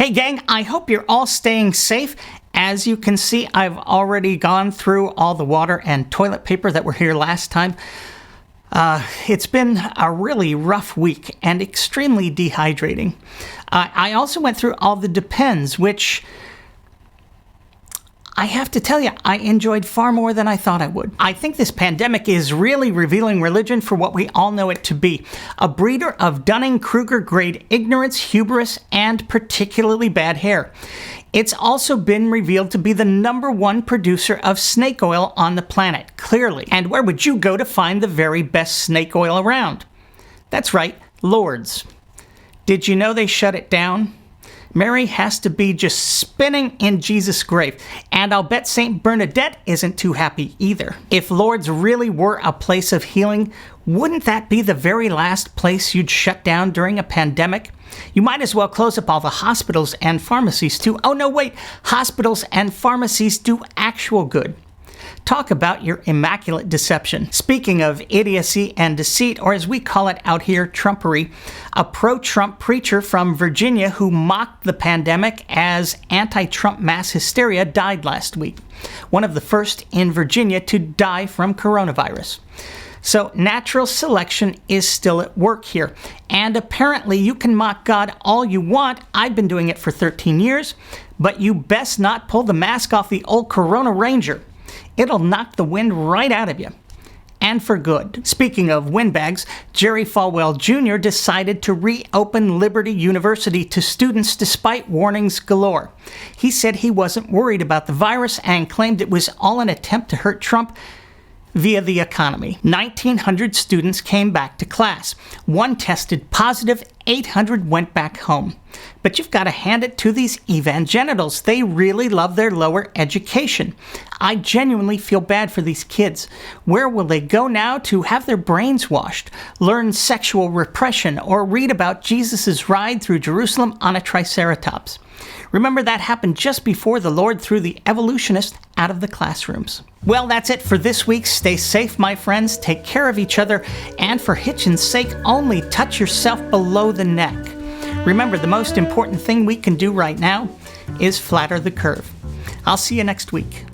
Hey gang, I hope you're all staying safe. As you can see, I've already gone through all the water and toilet paper that were here last time. It's been a really rough week and extremely dehydrating. I also went through all the depends, which I have to tell you, I enjoyed far more than I thought I would. I think this pandemic is really revealing religion for what we all know it to be. A breeder of Dunning-Kruger grade ignorance, hubris, and particularly bad hair. It's also been revealed to be the #1 producer of snake oil on the planet, clearly. And where would you go to find the very best snake oil around? That's right, Lourdes. Did you know they shut it down? Mary has to be just spinning in Jesus' grave, and I'll bet St. Bernadette isn't too happy either. If Lourdes really were a place of healing, wouldn't that be the very last place you'd shut down during a pandemic? You might as well close up all the hospitals and pharmacies too. Oh no, wait, hospitals and pharmacies do actual good. Talk about your immaculate deception. Speaking of idiocy and deceit, or as we call it out here, Trumpery, a pro-Trump preacher from Virginia who mocked the pandemic as anti-Trump mass hysteria died last week. One of the first in Virginia to die from coronavirus. So natural selection is still at work here. And apparently you can mock God all you want. I've been doing it for 13 years. But you best not pull the mask off the old Corona Ranger. It'll knock the wind right out of you. And for good. Speaking of windbags, Jerry Falwell Jr. decided to reopen Liberty University to students despite warnings galore. He said he wasn't worried about the virus and claimed it was all an attempt to hurt Trump via the economy. 1,900 students came back to class. One tested positive, 800 went back home. But you've got to hand it to these evangelicals. They really love their lower education. I genuinely feel bad for these kids. Where will they go now to have their brains washed, learn sexual repression, or read about Jesus' ride through Jerusalem on a triceratops? Remember, that happened just before the Lord threw the evolutionists out of the classrooms. Well, that's it for this week. Stay safe, my friends. Take care of each other. And for Hitchin's sake, only touch yourself below the neck. Remember, the most important thing we can do right now is flatter the curve. I'll see you next week.